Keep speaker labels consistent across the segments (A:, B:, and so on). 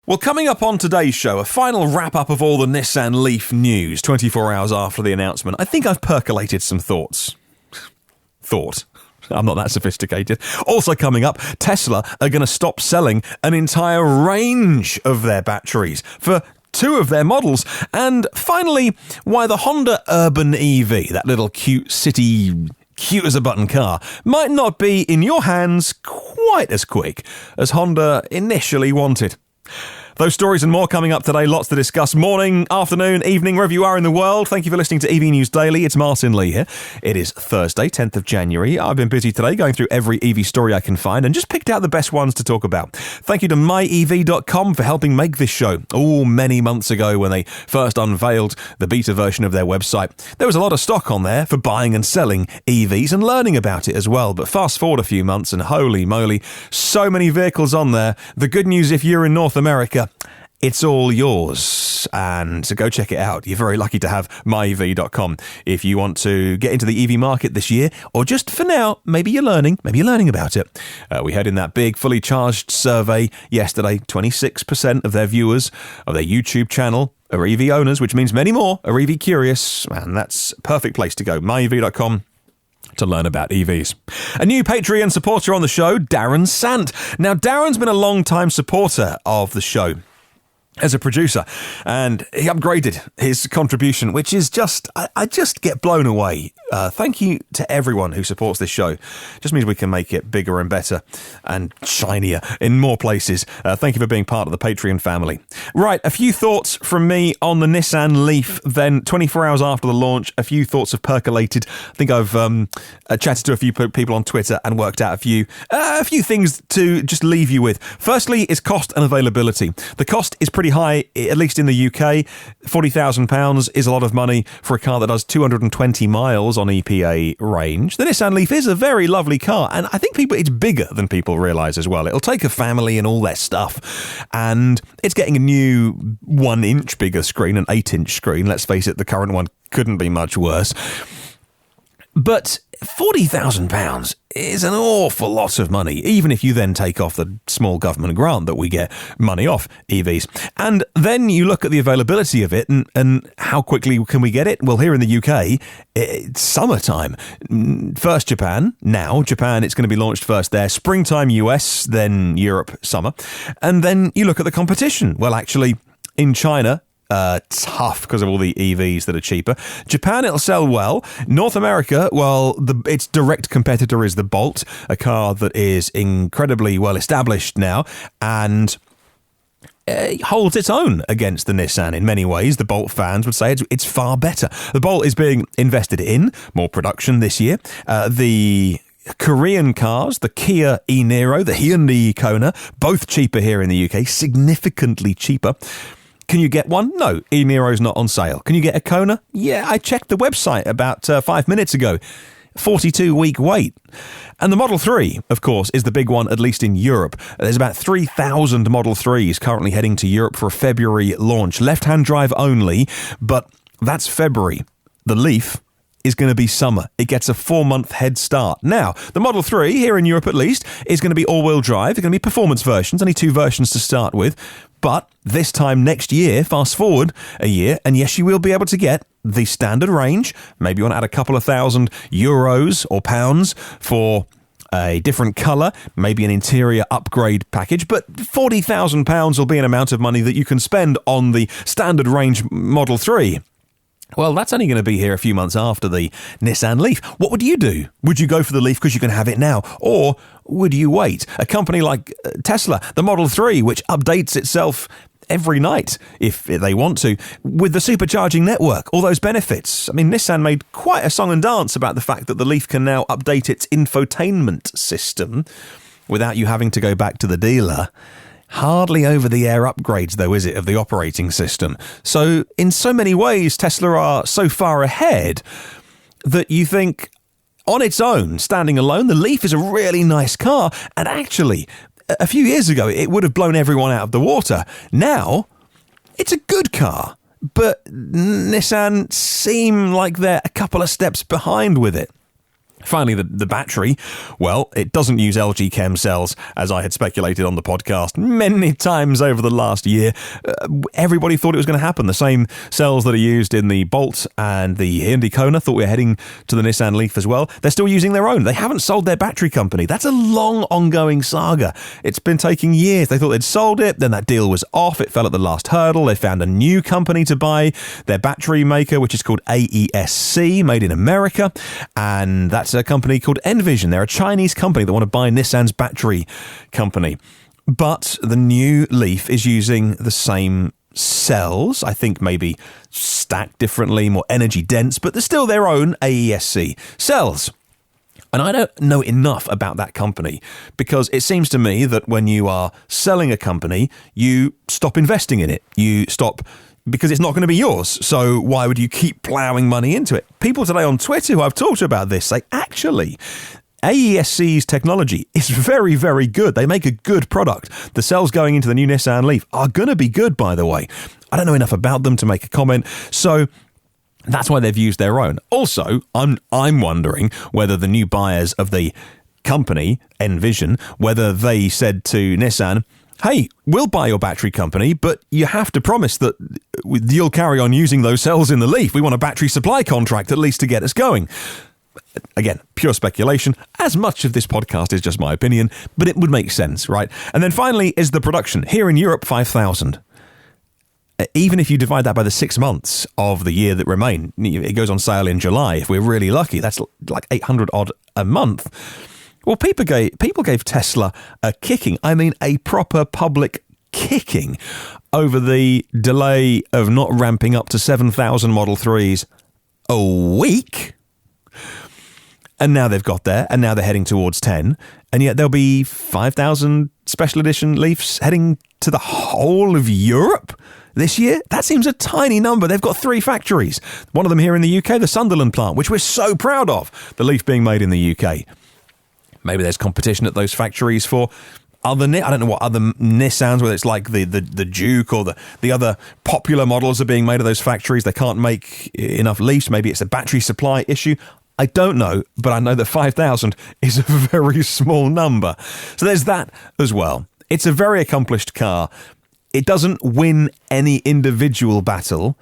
A: Well, coming up on today's show, a final wrap-up of all the Nissan Leaf news 24 hours after the announcement. I think I've percolated some thoughts. I'm not that sophisticated. Also coming up, Tesla are going to stop selling an entire range of their batteries for two of their models. And finally, why the Honda Urban EV, that little cute as a button car, might not be in your hands quite as quick as Honda initially wanted. Those stories and more coming up today. Lots to discuss. Morning, afternoon, evening, wherever you are in the world. Thank you for listening to EV News Daily. It's Martyn Lee here. It is Thursday, 10th of January. I've been busy today going through every EV story I can find and just picked out the best ones to talk about. Thank you to myev.com for helping make this show. Many months ago when they first unveiled the beta version of their website, there was a lot of stock on there for buying and selling EVs and learning about it as well. But fast forward a few months and holy moly, so many vehicles on there. The good news, if you're in North America, it's all yours, and so go check it out. You're very lucky to have myev.com if you want to get into the EV market this year, or just for now, maybe you're learning about it. We had in that big fully charged survey yesterday, 26% of their viewers of their YouTube channel are EV owners, which means many more are EV curious, and that's a perfect place to go. myev.com. to learn about EVs. A new Patreon supporter on the show, Darren Sant. Now, Darren's been a long-time supporter of the show as a producer, and he upgraded his contribution, which is just, I just get blown away. Thank you to everyone who supports this show. Just means we can make it bigger and better and shinier in more places. Thank you for being part of the Patreon family. Right, a few thoughts from me on the Nissan Leaf. Then 24 hours after the launch, a few thoughts have percolated. I think I've chatted to a few people on Twitter and worked out a few things to just leave you with. Firstly is cost and availability. The cost is pretty high, at least in the UK. £40,000 is a lot of money for a car that does 220 miles on EPA range. The Nissan Leaf is a very lovely car, and I think it's bigger than people realise as well. It'll take a family and all their stuff, and it's getting a new 1-inch bigger screen, an 8-inch screen. Let's face it, the current one couldn't be much worse. But £40,000 is an awful lot of money, even if you then take off the small government grant that we get money off EVs. And then you look at the availability of it and how quickly can we get it? Well, here in the UK, it's summertime. First Japan, it's going to be launched first there. Springtime US, then Europe, summer. And then you look at the competition. Well, actually, in China, tough because of all the EVs that are cheaper. Japan, it'll sell well. North America, well, its direct competitor is the Bolt, a car that is incredibly well established now and holds its own against the Nissan in many ways. The Bolt fans would say it's far better. The Bolt is being invested in, more production this year. The Korean cars, the Kia e-Niro, the Hyundai Kona, both cheaper here in the UK, significantly cheaper. Can you get one? No, e-Niro's not on sale. Can you get a Kona? Yeah, I checked the website about 5 minutes ago. 42-week wait. And the Model 3, of course, is the big one, at least in Europe. There's about 3,000 Model 3s currently heading to Europe for a February launch. Left-hand drive only, but that's February. The Leaf is going to be summer. It gets a 4-month head start. Now, the Model 3, here in Europe at least, is going to be all-wheel drive. They're going to be performance versions, only 2 versions to start with. But this time next year, fast forward a year, and yes, you will be able to get the standard range. Maybe you want to add a couple of €1,000 or pounds for a different colour, maybe an interior upgrade package, but £40,000 will be an amount of money that you can spend on the standard range Model 3. Well, that's only going to be here a few months after the Nissan Leaf. What would you do? Would you go for the Leaf because you can have it now? Or would you wait? A company like Tesla, the Model 3, which updates itself every night, if they want to, with the supercharging network, all those benefits. I mean, Nissan made quite a song and dance about the fact that the Leaf can now update its infotainment system without you having to go back to the dealer. Hardly over-the-air upgrades, though, is it, of the operating system? So, in so many ways, Tesla are so far ahead that you think, on its own, standing alone, the Leaf is a really nice car. And actually, a few years ago, it would have blown everyone out of the water. Now, it's a good car, but Nissan seem like they're a couple of steps behind with it. Finally, the battery, well, it doesn't use LG Chem cells, as I had speculated on the podcast many times over the last year. Everybody thought it was going to happen. The same cells that are used in the Bolt and the Hyundai Kona, thought we were heading to the Nissan Leaf as well. They're still using their own. They haven't sold their battery company. That's a long, ongoing saga. It's been taking years. They thought they'd sold it, then that deal was off. It fell at the last hurdle. They found a new company to buy their battery maker, which is called AESC, made in America, and that's a company called Envision. They're a Chinese company that want to buy Nissan's battery company. But the new Leaf is using the same cells, I think maybe stacked differently, more energy dense, but they're still their own AESC cells. And I don't know enough about that company because it seems to me that when you are selling a company, you stop investing in it. You stop because it's not going to be yours. So why would you keep ploughing money into it? People today on Twitter who I've talked to about this say, actually, AESC's technology is very, very good. They make a good product. The cells going into the new Nissan Leaf are going to be good, by the way. I don't know enough about them to make a comment. So that's why they've used their own. Also, I'm wondering whether the new buyers of the company, Envision, whether they said to Nissan, hey, we'll buy your battery company, but you have to promise that you'll carry on using those cells in the Leaf. We want a battery supply contract at least to get us going. Again, pure speculation, as much of this podcast is just my opinion, but it would make sense, right? And then finally is the production. Here in Europe, 5,000. Even if you divide that by the 6 months of the year that remain, it goes on sale in July. If we're really lucky, that's like 800 odd a month. Well, people gave Tesla a kicking. I mean, a proper public kicking over the delay of not ramping up to 7,000 Model 3s a week. And now they've got there, and now they're heading towards 10. And yet there'll be 5,000 special edition Leafs heading to the whole of Europe this year. That seems a tiny number. They've got 3 factories. One of them here in the UK, the Sunderland plant, which we're so proud of, the Leaf being made in the UK. Maybe there's competition at those factories for other, I don't know what other Nissans, whether it's like the Duke or the other popular models are being made at those factories. They can't make enough Leafs. Maybe it's a battery supply issue. I don't know, but I know that 5,000 is a very small number. So there's that as well. It's a very accomplished car. It doesn't win any individual battle,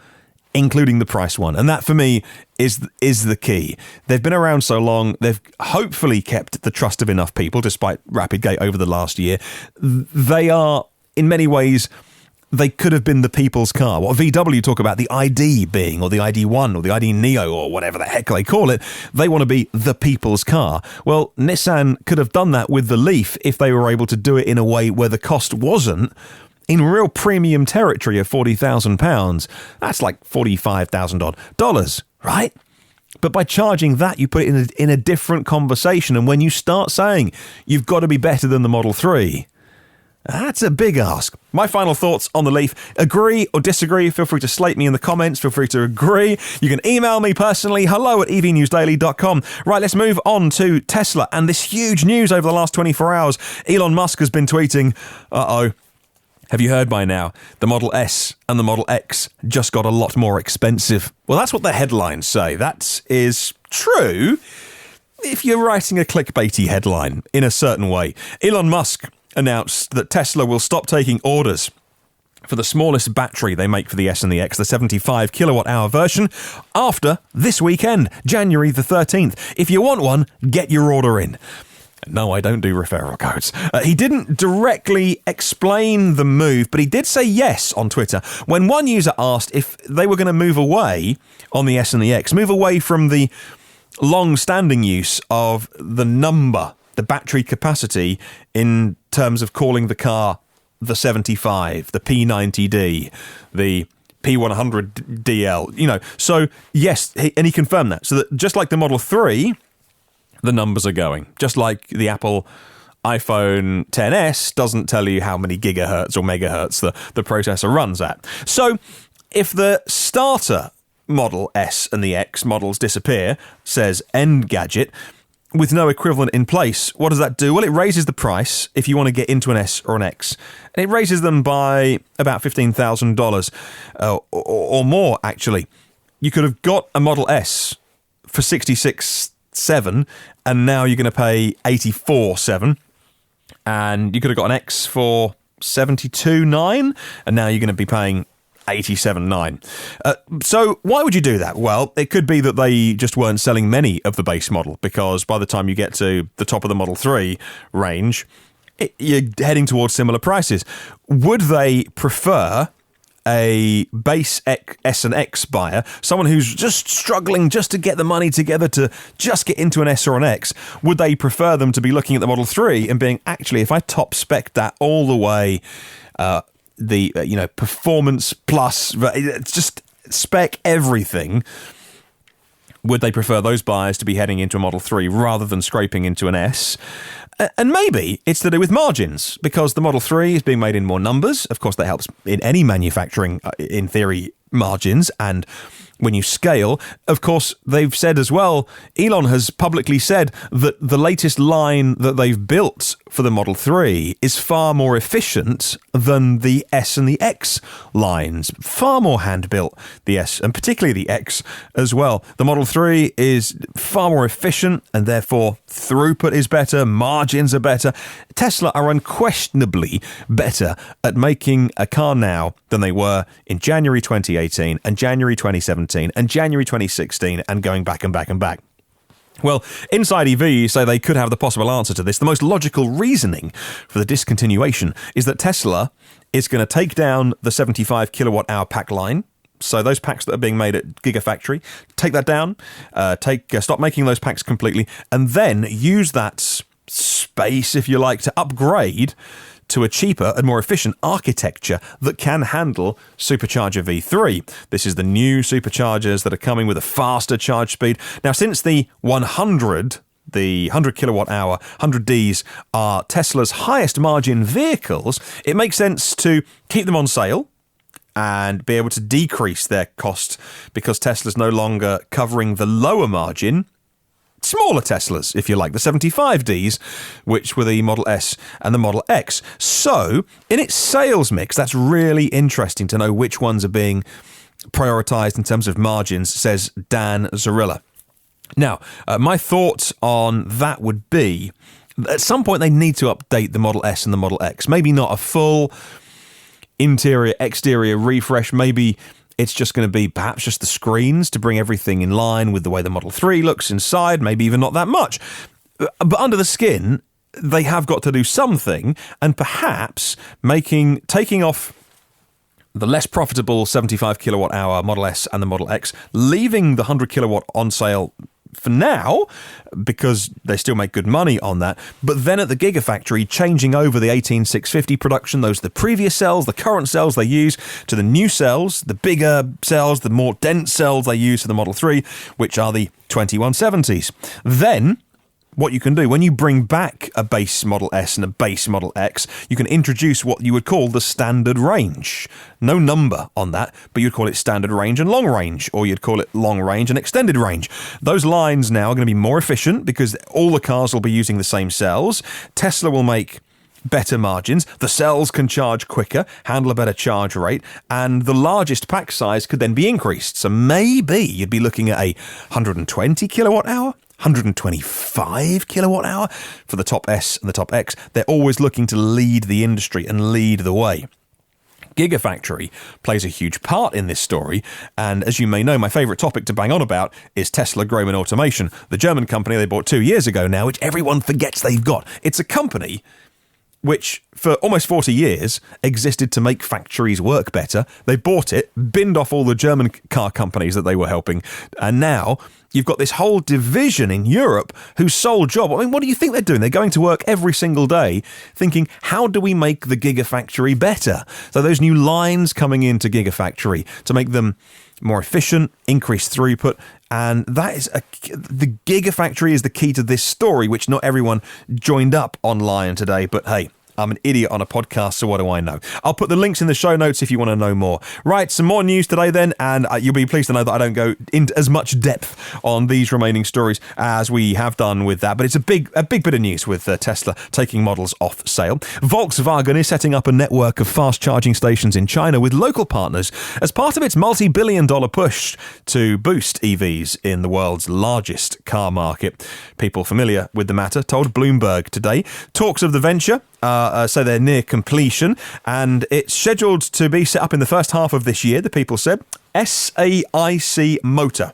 A: including the price one. And that, for me, is the key. They've been around so long. They've hopefully kept the trust of enough people, despite Rapidgate over the last year. They are, in many ways, they could have been the people's car. What VW talk about the ID being, or the ID1, or the ID Neo, or whatever the heck they call it, they want to be the people's car. Well, Nissan could have done that with the Leaf if they were able to do it in a way where the cost wasn't in real premium territory of £40,000. That's like $45,000 odd dollars, right? But by charging that, you put it in a different conversation. And when you start saying you've got to be better than the Model 3, that's a big ask. My final thoughts on the Leaf. Agree or disagree? Feel free to slate me in the comments. Feel free to agree. You can email me personally, hello@evnewsdaily.com. Right, let's move on to Tesla and this huge news over the last 24 hours. Elon Musk has been tweeting, have you heard by now? The Model S and the Model X just got a lot more expensive. Well, that's what the headlines say. That is true if you're writing a clickbaity headline in a certain way. Elon Musk announced that Tesla will stop taking orders for the smallest battery they make for the S and the X, the 75 kilowatt-hour version, after this weekend, January the 13th. If you want one, get your order in. No, I don't do referral codes. He didn't directly explain the move, but he did say yes on Twitter when one user asked if they were going to move away on the S and the X, move away from the long-standing use of the battery capacity in terms of calling the car the 75, the P90D, the P100DL, So, yes, and he confirmed that. So that just like the Model 3, the numbers are going. Just like the Apple iPhone XS doesn't tell you how many gigahertz or megahertz the processor runs at. So if the starter Model S and the X models disappear, says Engadget, with no equivalent in place, what does that do? Well, it raises the price if you want to get into an S or an X. And it raises them by about $15,000 or more, actually. You could have got a Model S for $66,000 87, and now you're going to pay 84.7, and you could have got an X for 72.9, and now you're going to be paying 87.9. So why would you do that? Well, it could be that they just weren't selling many of the base model, because by the time you get to the top of the Model 3 range, you're heading towards similar prices. Would they prefer a base S and X buyer, someone who's just struggling just to get the money together to just get into an S or an X? Would they prefer them to be looking at the Model 3 and being, actually, if I top spec that all the way, performance plus, just spec everything, would they prefer those buyers to be heading into a Model 3 rather than scraping into an S? And maybe it's to do with margins, because the Model 3 is being made in more numbers. Of course, that helps in any manufacturing, in theory, margins. And when you scale, of course, they've said as well, Elon has publicly said that the latest line that they've built for the Model 3 is far more efficient than the S and the X lines. Far more hand-built, the S, and particularly the X as well. The Model 3 is far more efficient, and therefore throughput is better, margins are better. Tesla are unquestionably better at making a car now than they were in January 2018 and January 2017 and January 2016 and going back and back and back. Well, Inside EV say they could have the possible answer to this. The most logical reasoning for the discontinuation is that Tesla is going to take down the 75 kilowatt hour pack line. So those packs that are being made at Giga Factory, take that down, stop making those packs completely, and then use that space, if you like, to upgrade to a cheaper and more efficient architecture that can handle Supercharger V3. This is the new superchargers that are coming with a faster charge speed. Now, since the 100 kilowatt hour 100Ds are Tesla's highest margin vehicles, it makes sense to keep them on sale and be able to decrease their cost, because Tesla's no longer covering the lower margin smaller Teslas, if you like, the 75Ds, which were the Model S and the Model X. So, in its sales mix, that's really interesting to know which ones are being prioritized in terms of margins, says Dan Zarilla. Now, my thoughts on that would be, at some point they need to update the Model S and the Model X. Maybe not a full interior, exterior refresh, maybe it's just going to be perhaps just the screens to bring everything in line with the way the Model 3 looks inside, maybe even not that much. But under the skin, they have got to do something, and perhaps taking off the less profitable 75 kilowatt hour Model S and the Model X, leaving the 100 kilowatt on sale for now, because they still make good money on that, but then at the Giga Factory, changing over the 18650 production, those are the previous cells, the current cells they use, to the new cells, the bigger cells, the more dense cells they use for the Model 3, which are the 2170s. Then, what you can do, when you bring back a base Model S and a base Model X, you can introduce what you would call the standard range. No number on that, but you'd call it standard range and long range, or you'd call it long range and extended range. Those lines now are going to be more efficient because all the cars will be using the same cells. Tesla will make better margins. The cells can charge quicker, handle a better charge rate, and the largest pack size could then be increased. So maybe you'd be looking at a 120 kilowatt hour, 125 kilowatt hour for the top S and the top X. They're always looking to lead the industry and lead the way. Giga Factory plays a huge part in this story, and as you may know, my favourite topic to bang on about is Tesla Grohmann Automation, the German company they bought 2 years ago now, which everyone forgets they've got. It's a company which for almost 40 years existed to make factories work better. They bought it, binned off all the German car companies that they were helping, and now you've got this whole division in Europe whose sole job, I mean, what do you think they're doing? They're going to work every single day thinking, how do we make the Giga Factory better? So those new lines coming into Giga Factory to make them more efficient, increase throughput, and that is the Giga Factory is the key to this story, which not everyone joined up online today, but hey, I'm an idiot on a podcast, so what do I know? I'll put the links in the show notes if you want to know more. Right, some more news today then, and you'll be pleased to know that I don't go into as much depth on these remaining stories as we have done with that, but it's a big bit of news with Tesla taking models off sale. Volkswagen is setting up a network of fast charging stations in China with local partners as part of its multi-billion-dollar push to boost EVs in the world's largest car market. People familiar with the matter told Bloomberg today. Talks of the venture say they're near completion, and it's scheduled to be set up in the first half of this year, the people said. SAIC Motor,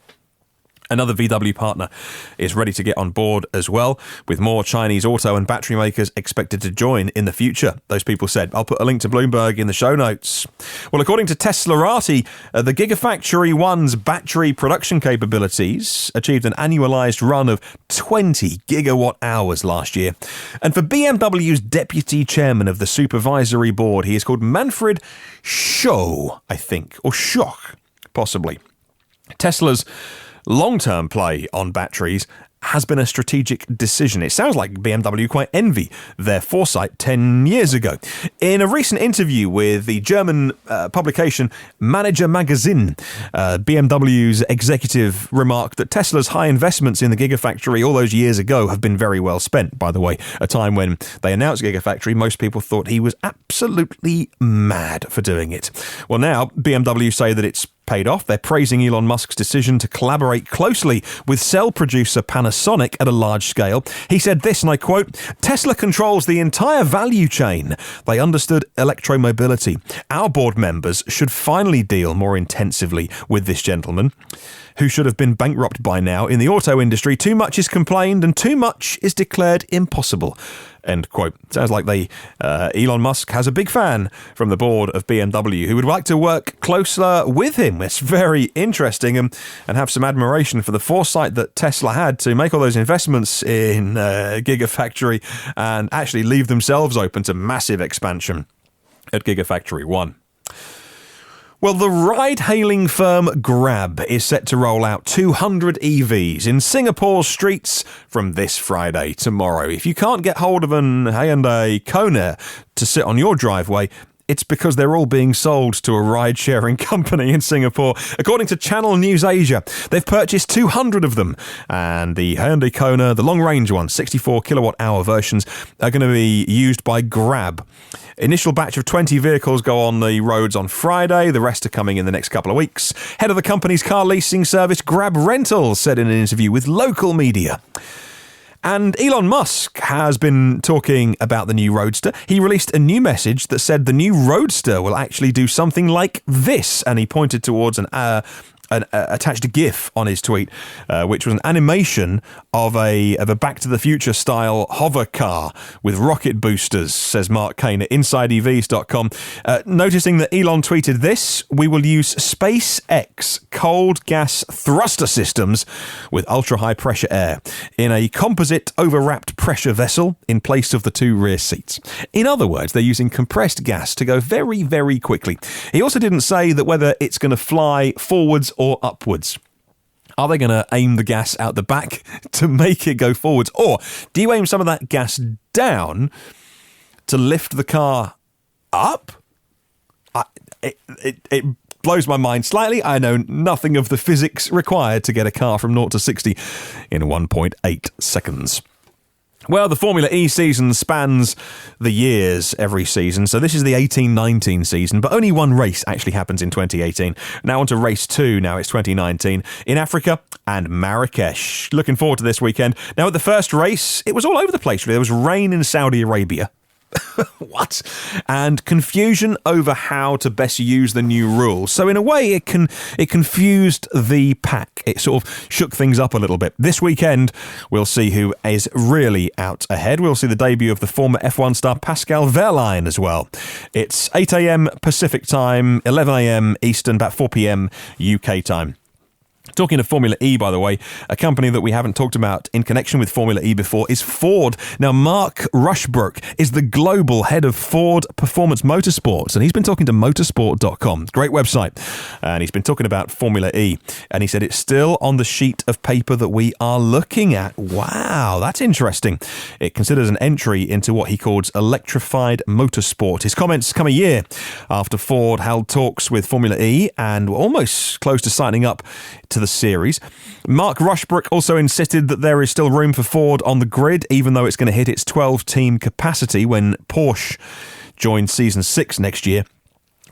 A: another VW partner, is ready to get on board as well, with more Chinese auto and battery makers expected to join in the future, those people said. I'll put a link to Bloomberg in the show notes. Well, according to Teslarati, the Giga Factory 1's battery production capabilities achieved an annualized run of 20 gigawatt hours last year. And for BMW's deputy chairman of the supervisory board, he is called Manfred Schoch, I think, or Schoch, possibly. Tesla's long-term play on batteries has been a strategic decision. It sounds like BMW quite envy their foresight 10 years ago. In a recent interview with the German publication Manager Magazine, BMW's executive remarked that Tesla's high investments in the Gigafactory all those years ago have been very well spent, by the way. A time when they announced Gigafactory, most people thought he was absolutely mad for doing it. Well, now BMW say that it's paid off. They're praising Elon Musk's decision to collaborate closely with cell producer Panasonic at a large scale. He said this, and I quote, "Tesla controls the entire value chain. They understood electromobility. Our board members should finally deal more intensively with this gentleman, who should have been bankrupt by now. In the auto industry, too much is complained and too much is declared impossible." End quote. Sounds like Elon Musk has a big fan from the board of BMW who would like to work closer with him. It's very interesting, and have some admiration for the foresight that Tesla had to make all those investments in Gigafactory and actually leave themselves open to massive expansion at Gigafactory 1. Well, the ride-hailing firm Grab is set to roll out 200 EVs in Singapore's streets from this Friday, tomorrow. If you can't get hold of an Hyundai Kona to sit on your driveway, it's because they're all being sold to a ride-sharing company in Singapore. According to Channel News Asia, they've purchased 200 of them, and the Hyundai Kona, the long-range ones, 64 kilowatt-hour versions, are going to be used by Grab. Initial batch of 20 vehicles go on the roads on Friday. The rest are coming in the next couple of weeks. Head of the company's car leasing service, Grab Rentals, said in an interview with local media. And Elon Musk has been talking about the new Roadster. He released a new message that said the new Roadster will actually do something like this, and he pointed towards an attached a GIF on his tweet, which was an animation of a Back to the Future style hover car with rocket boosters, says Mark Kane at InsideEVs.com. Noticing that Elon tweeted this, "We will use SpaceX cold gas thruster systems with ultra-high pressure air in a composite overwrapped pressure vessel in place of the two rear seats." In other words, they're using compressed gas to go very, very quickly. He also didn't say that whether it's going to fly forwards or upwards. Are they going to aim the gas out the back to make it go forwards? Or do you aim some of that gas down to lift the car up? It blows my mind slightly. I know nothing of the physics required to get a car from 0 to 60 in 1.8 seconds. Well, the Formula E season spans the years every season, so this is the 18-19 season, but only one race actually happens in 2018. Now on to race 2, now it's 2019, in Africa and Marrakesh. Looking forward to this weekend. Now at the first race, it was all over the place, really. There was rain in Saudi Arabia. What? And confusion over how to best use the new rules. So in a way, it confused the pack. It sort of shook things up a little bit. This weekend, we'll see who is really out ahead. We'll see the debut of the former F1 star Pascal Wehrlein as well. It's 8 a.m. Pacific time, 11 a.m. Eastern, about 4 p.m. UK time. Talking of Formula E, by the way, a company that we haven't talked about in connection with Formula E before is Ford. Now, Mark Rushbrook is the global head of Ford Performance Motorsports, and he's been talking to motorsport.com. Great website. And he's been talking about Formula E, and he said it's still on the sheet of paper that we are looking at. Wow, that's interesting. It considers an entry into what he calls electrified motorsport. His comments come a year after Ford held talks with Formula E and were almost close to signing up to the series. Mark Rushbrook also insisted that there is still room for Ford on the grid, even though it's going to hit its 12-team capacity when Porsche joins Season 6 next year.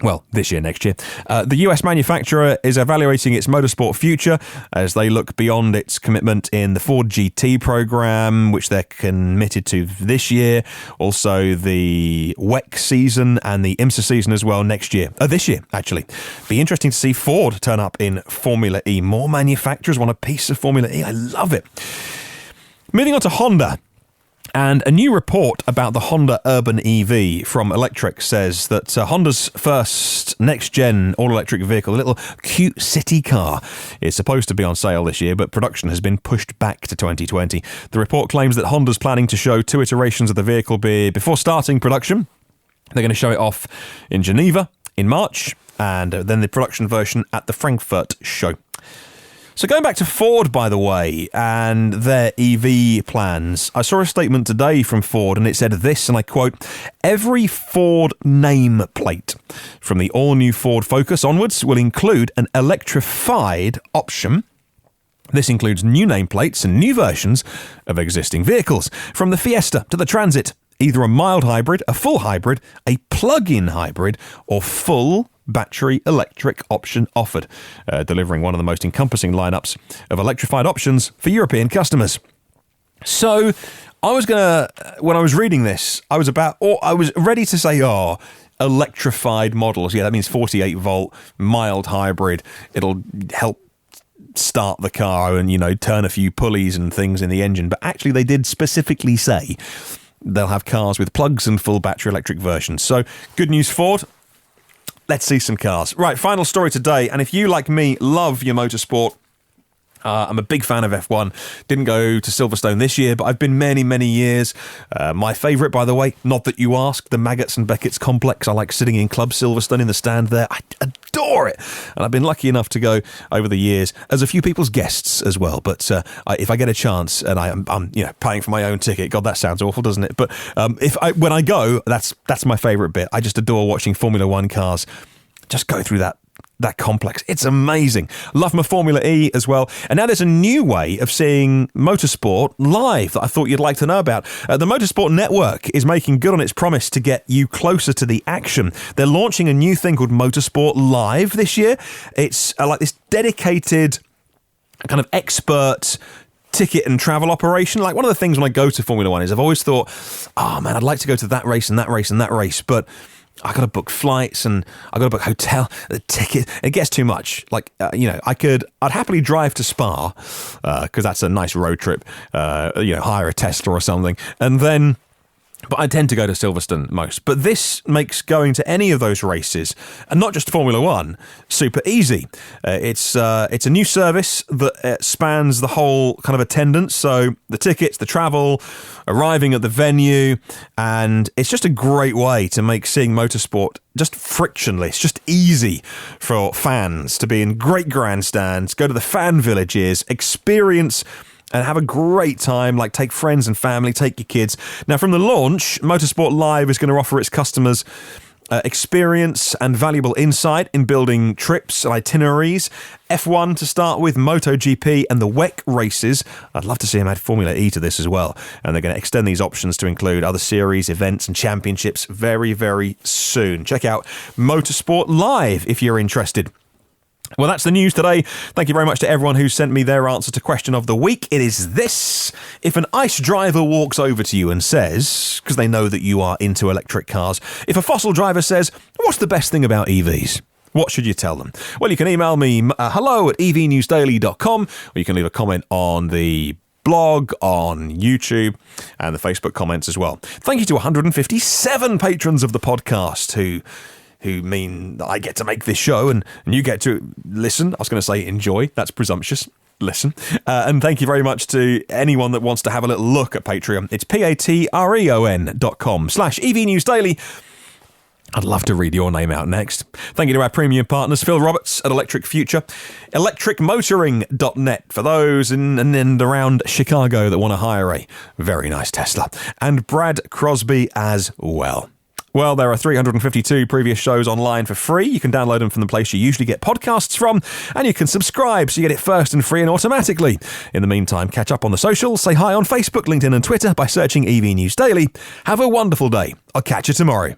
A: Well, this year, next year. The US manufacturer is evaluating its motorsport future as they look beyond its commitment in the Ford GT program, which they're committed to this year. Also, the WEC season and the IMSA season as well next year. This year, actually. Be interesting to see Ford turn up in Formula E. More manufacturers want a piece of Formula E. I love it. Moving on to Honda. And a new report about the Honda Urban EV from Electric says that Honda's first next-gen all-electric vehicle, a little cute city car, is supposed to be on sale this year, but production has been pushed back to 2020. The report claims that Honda's planning to show 2 iterations of the vehicle before starting production. They're going to show it off in Geneva in March, and then the production version at the Frankfurt show. So going back to Ford, by the way, and their EV plans, I saw a statement today from Ford and it said this, and I quote, "Every Ford nameplate from the all-new Ford Focus onwards will include an electrified option. This includes new nameplates and new versions of existing vehicles, from the Fiesta to the Transit, either a mild hybrid, a full hybrid, a plug-in hybrid, or full battery electric option offered, delivering one of the most encompassing lineups of electrified options for European customers." So when I was reading this, I was ready to say, electrified models. Yeah, that means 48 volt, mild hybrid. It'll help start the car and, turn a few pulleys and things in the engine. But actually, they did specifically say they'll have cars with plugs and full battery electric versions. So good news, Ford. Let's see some cars. Right, final story today. And if you, like me, love your motorsport, I'm a big fan of F1. Didn't go to Silverstone this year, but I've been many, many years. My favourite, by the way, not that you ask, the Maggots and Beckett's complex. I like sitting in Club Silverstone in the stand there. I adore it. And I've been lucky enough to go over the years as a few people's guests as well. But if I get a chance and I'm paying for my own ticket, God, that sounds awful, doesn't it? But when I go, that's my favourite bit. I just adore watching Formula One cars just go through that complex. It's amazing. Love my Formula E as well. And now there's a new way of seeing motorsport live that I thought you'd like to know about. The Motorsport Network is making good on its promise to get you closer to the action. They're launching a new thing called Motorsport Live this year. It's like this dedicated kind of expert ticket and travel operation. Like, one of the things when I go to Formula One is I've always thought, I'd like to go to that race and that race and that race, but I got to book flights and I got to book hotel, the ticket. It gets too much. Like, I'd happily drive to Spa because that's a nice road trip. Hire a Tesla or something, but I tend to go to Silverstone most. But this makes going to any of those races, and not just Formula One, super easy. It's a new service that spans the whole kind of attendance. So the tickets, the travel, arriving at the venue, and it's just a great way to make seeing motorsport just frictionless, just easy for fans to be in great grandstands, go to the fan villages, experience and have a great time, like take friends and family, take your kids. Now, from the launch, Motorsport Live is going to offer its customers experience and valuable insight in building trips and itineraries. F1 to start with, MotoGP and the WEC races. I'd love to see them add Formula E to this as well. And they're going to extend these options to include other series, events and championships very, very soon. Check out Motorsport Live if you're interested. Well, that's the news today. Thank you very much to everyone who sent me their answer to question of the week. It is this: if an ICE driver walks over to you and says, because they know that you are into electric cars, if a fossil driver says, what's the best thing about EVs? What should you tell them? Well, you can email me hello@evnewsdaily.com, or you can leave a comment on the blog, on YouTube, and the Facebook comments as well. Thank you to 157 patrons of the podcast who who mean that I get to make this show and you get to listen. I was going to say enjoy. That's presumptuous. Listen. And thank you very much to anyone that wants to have a little look at Patreon. It's patreon.com/EVNewsDaily. I'd love to read your name out next. Thank you to our premium partners, Phil Roberts at Electric Future, electricmotoring.net for those in and around Chicago that want to hire a very nice Tesla, and Brad Crosby as well. Well, there are 352 previous shows online for free. You can download them from the place you usually get podcasts from, and you can subscribe so you get it first and free and automatically. In the meantime, catch up on the socials, say hi on Facebook, LinkedIn and Twitter by searching EV News Daily. Have a wonderful day. I'll catch you tomorrow.